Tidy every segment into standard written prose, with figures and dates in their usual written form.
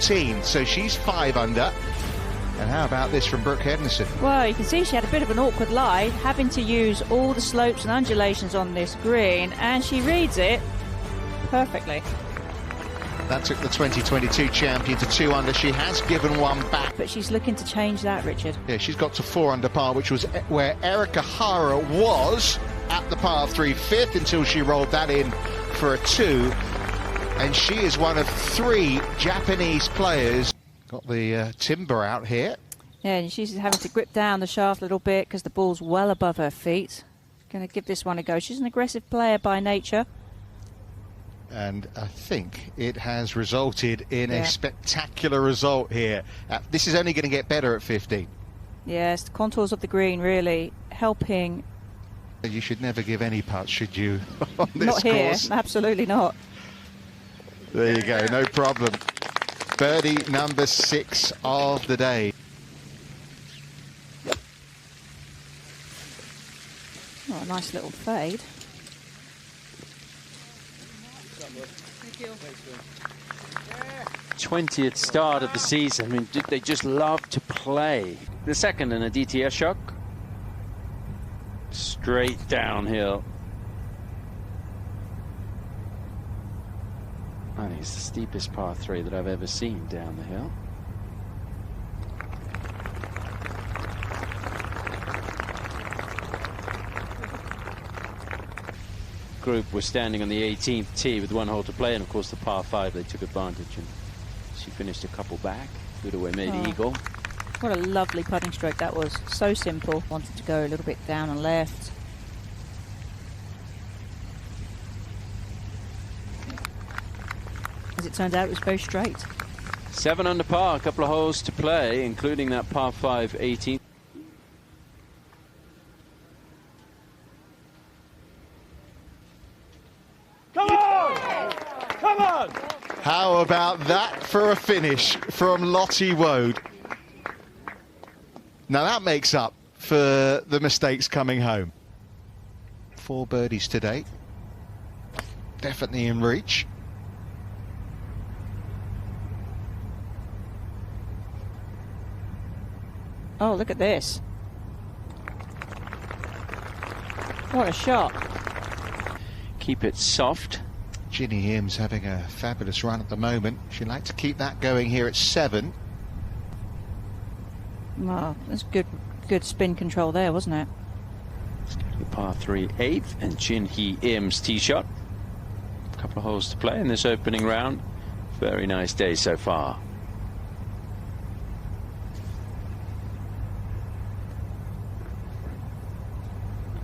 14, so she's 5 under. And how about this from Brooke Henderson? Well, you can see she had a bit of an awkward lie, having to use all the slopes and undulations on this green, and she reads it perfectly. That took the 2022 champion to 2 under. She has given one back. But she's looking to change that, Richard. Yeah, she's got to 4 under par, which was where Erika Hara was at the par 3 fifth until she rolled that in for a 2. And she is one of 3 Japanese players. Got the timber out here. Yeah, and she's having to grip down the shaft a little bit because the ball's well above her feet. Going to give this one a go. She's an aggressive player by nature. And I think it has resulted in a spectacular result here. This is only going to get better at 15. Yes, the contours of the green really helping. You should never give any putts, should you, on this Not here, course? Absolutely not. There you go, no problem. Birdie number 6 of the day. Oh, a nice little fade. 20th start of the season. I mean, they just love to play. The second in a DTS shock. Straight downhill. I think it's the steepest par 3 that I've ever seen down the hill. Group was standing on the 18th tee with 1 hole to play, and of course the par 5 they took advantage, and she finished a couple back. Good away, made eagle. What a lovely putting stroke that was. So simple. Wanted to go a little bit down and left. As it turns out, it was very straight. 7 under par, a couple of holes to play, including that par 5 18th. Come on! Come on! How about that for a finish from Lottie Woad? Now that makes up for the mistakes coming home. 4 birdies today. Definitely in reach. Oh, look at this. What a shot. Keep it soft. Ginny Im's having a fabulous run at the moment. She'd like to keep that going here at 7. Well, that's good spin control there, wasn't it? Let's go to the par 3 8th and Jin Hee Im's tee shot. A couple of holes to play in this opening round. Very nice day so far.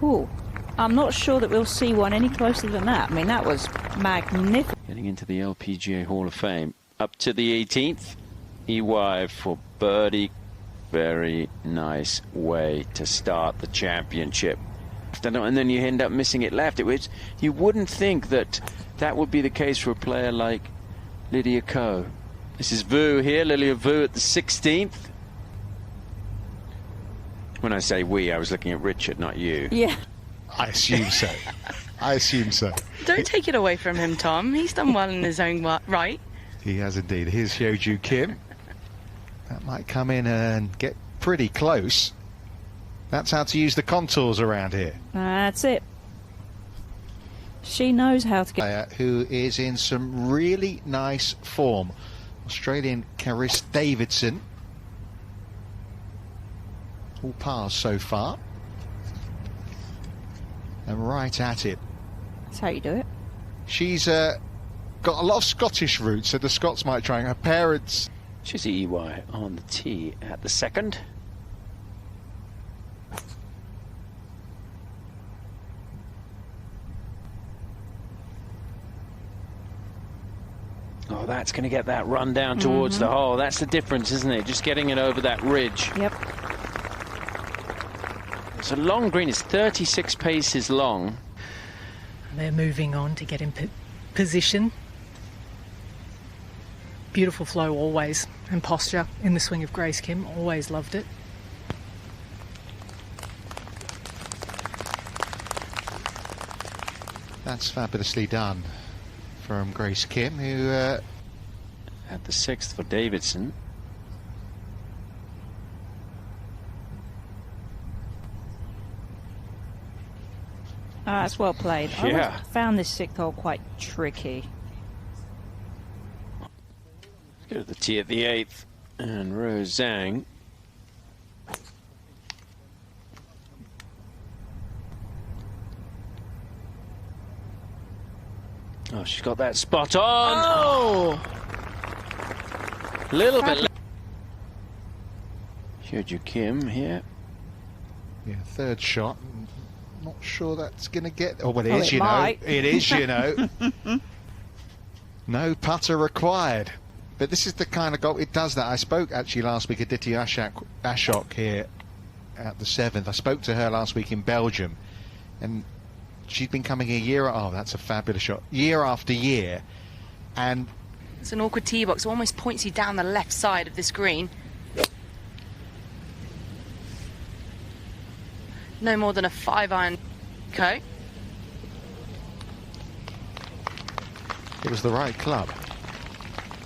Ooh, I'm not sure that we'll see one any closer than that. I mean, that was magnificent. Getting into the LPGA Hall of Fame. Up to the 18th. EY for birdie. Very nice way to start the championship. And then you end up missing it left. You wouldn't think that that would be the case for a player like Lydia Ko. This is Vu here, Lilia Vu at the 16th. When I say we, I was looking at Richard, not you. Yeah. I assume so. I assume so. Don't take it away from him, Tom. He's done well in his own right. He has indeed. Here's Hyoju Kim. That might come in and get pretty close. That's how to use the contours around here. That's it. She knows how to get... Who is in some really nice form. Australian Caris Davidson. All pars so far. And right at it. That's how you do it. She's got a lot of Scottish roots, so the Scots might try. Her parents... She's EY on the tee at the 2nd. Oh, that's going to get that run down towards the hole. That's the difference, isn't it? Just getting it over that ridge. Yep. It's a long green. It's 36 paces long. They're moving on to get in position. Beautiful flow always, and posture in the swing of Grace Kim. Always loved it. That's fabulously done from Grace Kim, who at the 6th for Davidson. That's well played. I Yeah. always found this 6th hole quite tricky. Let's go to the tee at the 8th, and Rose Zhang. Oh, she's got that spot on. Oh! A little bit. Hyo-Joo Kim here. Yeah, third shot. Not sure that's going to get... Oh, well, it Oh, is, it you know. might. It is, you know. No putter required. But this is the kind of golf... It does that. I spoke, actually, last week, Aditi Ashok here at the 7th. I spoke to her last week in Belgium. And she's been coming here year... Oh, that's a fabulous shot. Year after year. And... It's an awkward tee box. It almost points you down the left side of this green. No more than a 5-iron. Okay. It was the right club.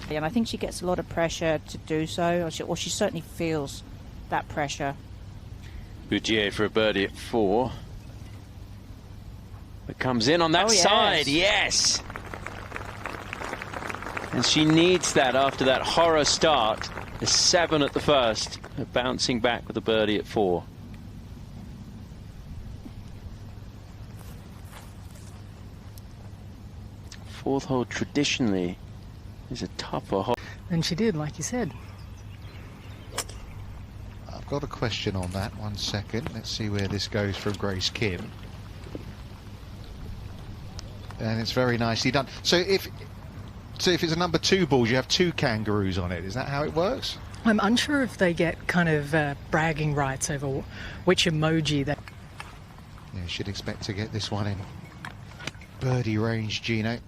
And I think she gets a lot of pressure to do so, or she certainly feels that pressure. Boutier for a birdie at 4. It comes in on that Oh, yes. side, yes. And she needs that after that horror start. The 7 at the first, bouncing back with a birdie at 4. Fourth hole traditionally is a tougher hole. And she did, like you said. I've got a question on that. 1 second. Let's see where this goes from Grace Kim. And it's very nicely done. So if it's a number 2 ball, you have 2 kangaroos on it. Is that how it works? I'm unsure if they get kind of bragging rights over which emoji that... Yeah, should expect to get this one in birdie range, Gino.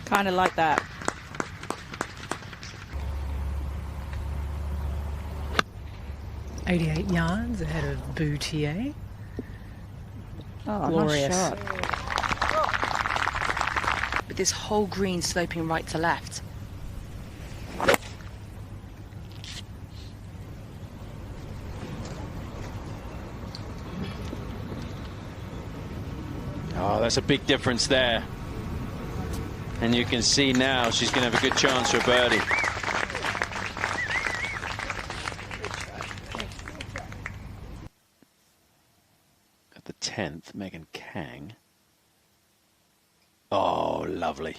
Kind of like that. ...88 yards ahead of Boutier. Oh, Glorious. nice shot. With this whole green sloping right to left. Oh, that's a big difference there. And you can see now she's going to have a good chance for a birdie. At the 10th, Megan Kang. Oh, lovely.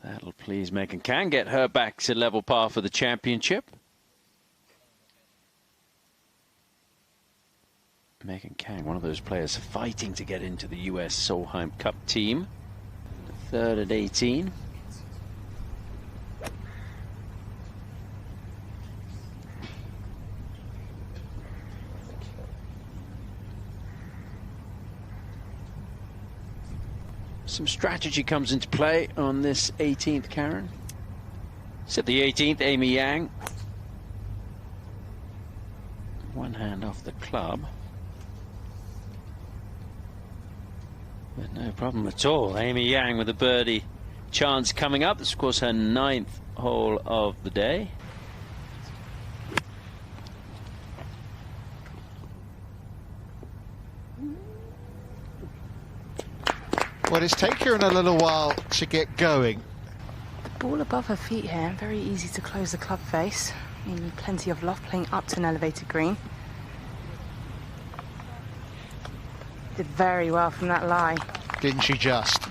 That'll please Megan Kang, get her back to level par for the championship. Megan Kang, one of those players fighting to get into the US Solheim Cup team. Third at 18. Some strategy comes into play on this 18th, Karen. So the 18th, Amy Yang. One hand off the club. But no problem at all. Amy Yang with a birdie chance coming up. This is, of course, her 9th hole of the day. Well, it's taken her a little while to get going. The ball above her feet here, very easy to close the club face. You need plenty of loft playing up to an elevated green. Did very well from that lie. Didn't she just?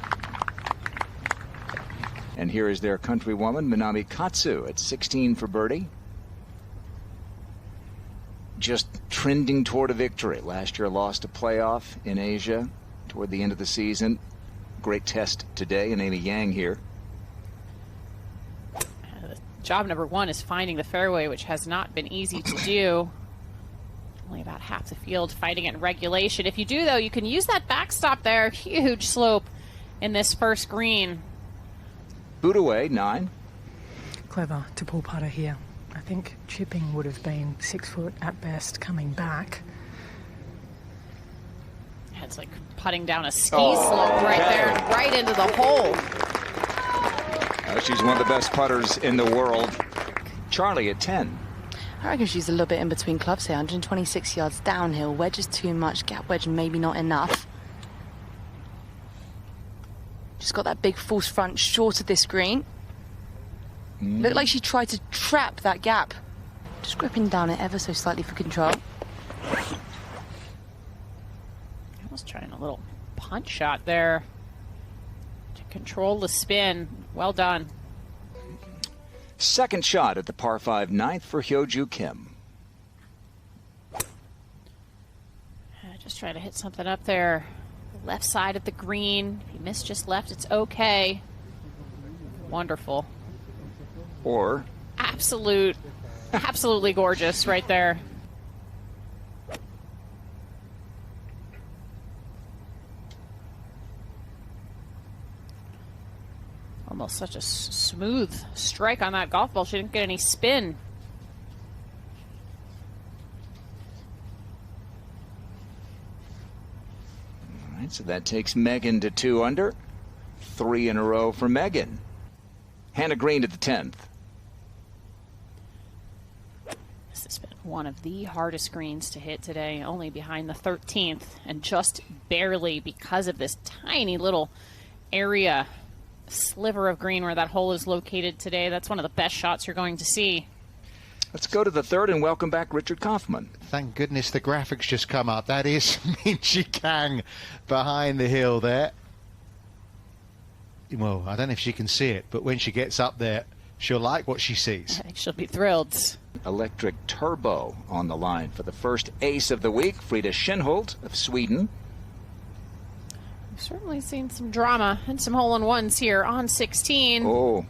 And here is their countrywoman, Minami Katsu, at 16 for birdie. Just trending toward a victory. Last year lost a playoff in Asia toward the end of the season. Great test today, and Amy Yang here. Job number 1 is finding the fairway, which has not been easy to do. Only about half the field fighting it in regulation. If you do, though, you can use that backstop there. Huge slope in this first green. Boot away, 9. Clever to pull putter here. I think chipping would have been 6 foot at best coming back. It's like putting down a ski slope right there, right into the hole. She's one of the best putters in the world. Charlie at 10. I reckon she's a little bit in between clubs here. 126 yards downhill. Wedge is too much. Gap wedge maybe not enough. She's got that big false front short of this green. Looked like she tried to trap that gap. Just gripping down it ever so slightly for control. Almost trying a little punch shot there to control the spin. Well done. Second shot at the par 5 ninth for Hyo-Joo Kim. Just trying to hit something up there. Left side of the green. If you miss just left, it's okay. Wonderful. Or absolutely gorgeous right there. Almost such a smooth strike on that golf ball. She didn't get any spin. All right, so that takes Megan to 2 under. 3 in a row for Megan. Hannah Green at the 10th. This has been one of the hardest greens to hit today, only behind the 13th, and just barely because of this tiny little area, sliver of green where that hole is located today. That's one of the best shots you're going to see. Let's go to the third and welcome back Richard Kaufman. Thank goodness the graphics just come up. That is Minji Kang behind the hill there. Well, I don't know if she can see it, but when she gets up there, she'll like what she sees. I think she'll be thrilled. Electric Turbo on the line for the first ace of the week, Frida Schinholt of Sweden. We've certainly seen some drama and some hole-in-ones here on 16. Oh,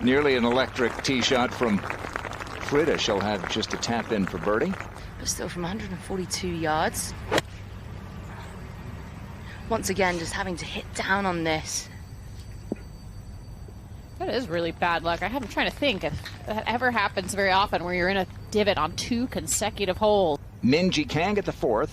nearly an electric tee shot from Frida. She'll have just a tap in for birdie. But still from 142 yards. Once again, just having to hit down on this. That is really bad luck. I'm trying to think if that ever happens very often where you're in a divot on 2 consecutive holes. Minji Kang at the 4th.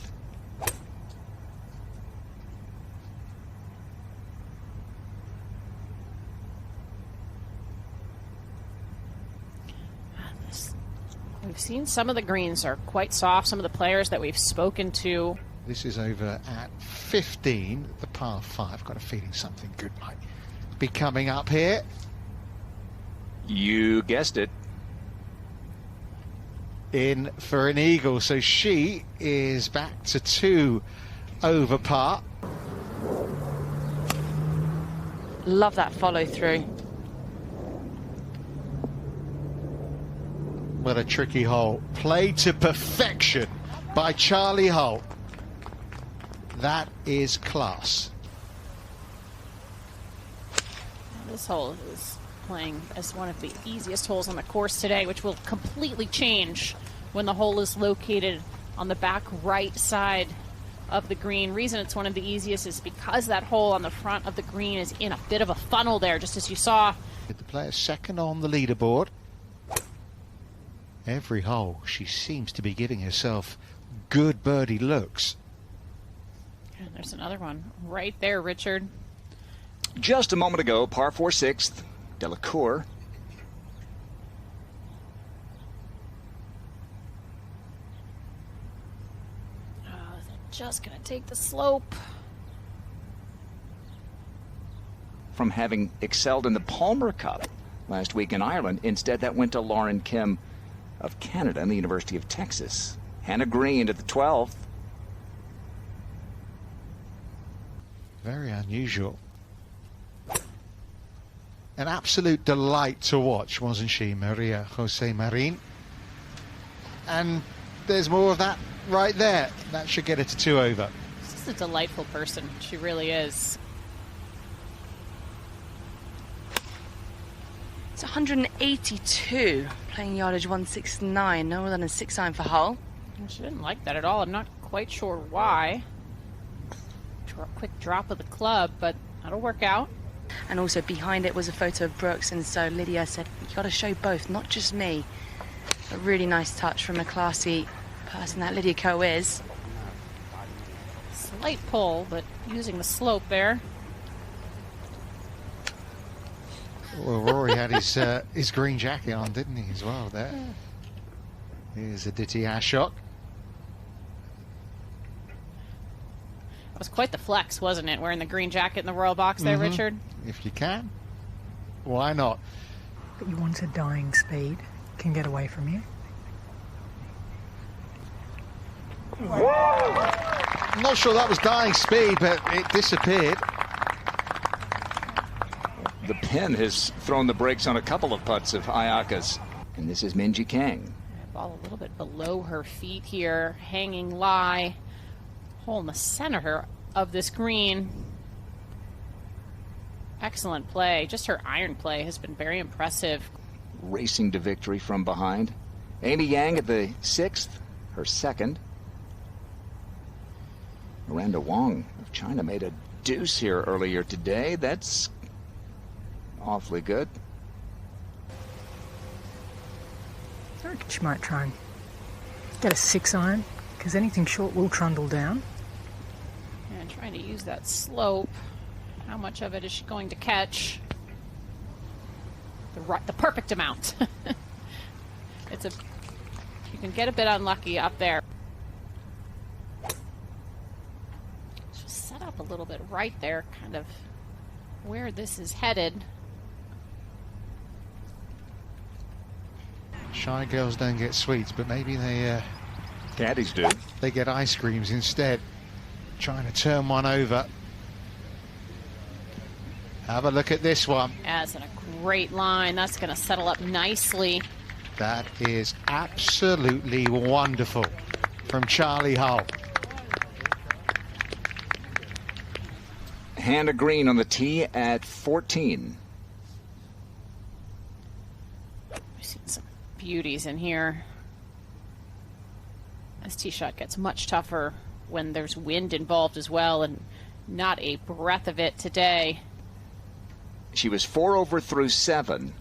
We've seen some of the greens are quite soft. Some of the players that we've spoken to. This is over at 15, the par 5. Got a feeling something good might be coming up here. You guessed it. In for an eagle, so she is back to 2 over par. Love that follow through. What a tricky hole. Played to perfection by Charlie Holt. That is class. This hole is playing as one of the easiest holes on the course today, which will completely change when the hole is located on the back right side of the green. Reason it's one of the easiest is because that hole on the front of the green is in a bit of a funnel there, just as you saw. The player second on the leaderboard. Every hole, she seems to be giving herself good birdie looks. And there's another one right there, Richard. Just a moment ago, par 4 6th, Delacour. Oh, they're just going to take the slope. From having excelled in the Palmer Cup last week in Ireland, instead that went to Lauren Kim of Canada and the University of Texas. Hannah Green at the 12th. Very unusual. An absolute delight to watch, wasn't she, Maria Jose Marin? And there's more of that right there. That should get her to 2 over. She's just a delightful person. She really is. It's 182, playing yardage 169, no more than a 6-iron for Hull. She didn't like that at all. I'm not quite sure why. Quick drop of the club, but that'll work out. And also behind it was a photo of Brooks, and so Lydia said, you got to show both, not just me. A really nice touch from a classy person that Lydia Ko is. So slight pull, but using the slope there. Well, Rory had his green jacket on, didn't he, as well there? Here's a DTR shot. That was quite the flex, wasn't it? Wearing the green jacket in the royal box there, Richard? If you can, why not? But you want a dying speed, can get away from you. I'm not sure that was dying speed, but it disappeared. The pin has thrown the brakes on a couple of putts of Ayaka's. And this is Minji Kang. Ball a little bit below her feet here, hanging lie. Hole in the center of this green. Excellent play. Just her iron play has been very impressive. Racing to victory from behind. Amy Yang at the 6th, her 2nd. Miranda Wong of China made a deuce here earlier today. That's awfully good. I reckon she might try and get a 6-iron, because anything short will trundle down. And trying to use that slope. How much of it is she going to catch? The perfect amount. You can get a bit unlucky up there. She'll set up a little bit right there, kind of where this is headed. Shy girls don't get sweets, but maybe they Caddies do. They get ice creams instead. Trying to turn one over. Have a look at this one. As in a great line. That's going to settle up nicely. That is absolutely wonderful from Charlie Hull. Hannah Green on the tee at 14. We've seen some beauties in here. This tee shot gets much tougher when there's wind involved as well, and not a breath of it today. She was 4 over through 7.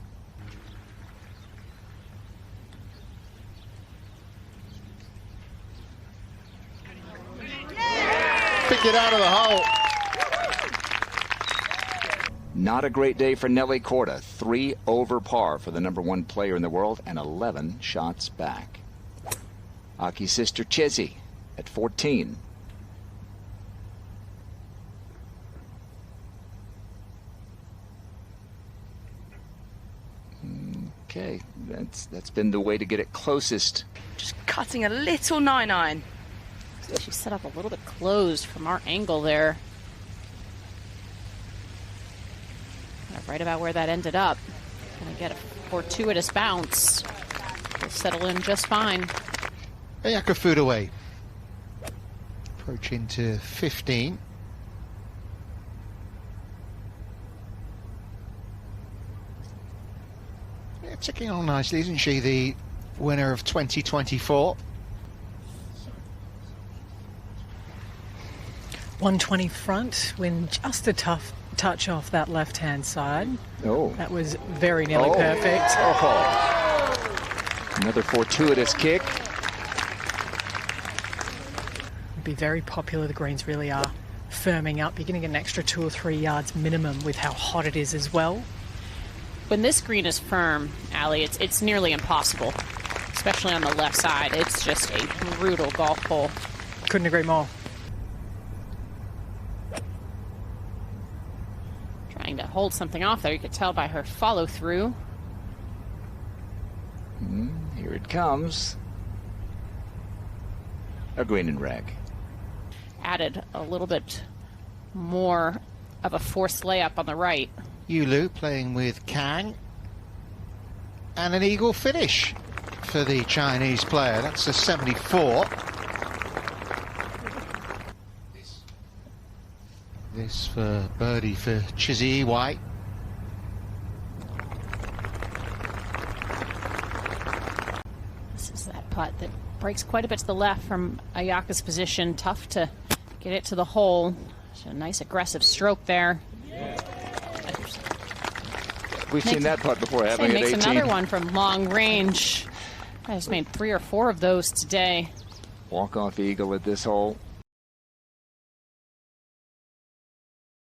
Pick it out of the hole. Not a great day for Nelly Korda. 3 over par for the #1 player in the world and 11 shots back. Aki's sister Chizzy at 14. Okay, that's been the way to get it closest. Just cutting a little 9-iron. She's set up a little bit closed from our angle there. Right about where that ended up. Gonna get a fortuitous bounce. Will settle in just fine. Ayaka Foodaway approaching to 15. Yeah, ticking on nicely, isn't she? The winner of 2024. 120 front, when just a tough touch off that left-hand side. Oh. That was very nearly perfect. Oh. Another fortuitous kick. Be very popular. The greens really are firming up. You're going to get an extra 2 or 3 yards minimum with how hot it is as well. When this green is firm, Allie, it's nearly impossible, especially on the left side. It's just a brutal golf hole. Couldn't agree more. Trying to hold something off there. You could tell by her follow through. Here it comes. A green and rag. Added a little bit more of a forced layup on the right. Yulu playing with Kang. And an eagle finish for the Chinese player. That's a 74. This for birdie for Chizzy White. This is that putt that breaks quite a bit to the left from Ayaka's position. Tough to get it to the hole. So a nice aggressive stroke there. We've seen that putt before, haven't we? Makes another one from long range. I just made 3 or 4 of those today. Walk-off eagle at this hole.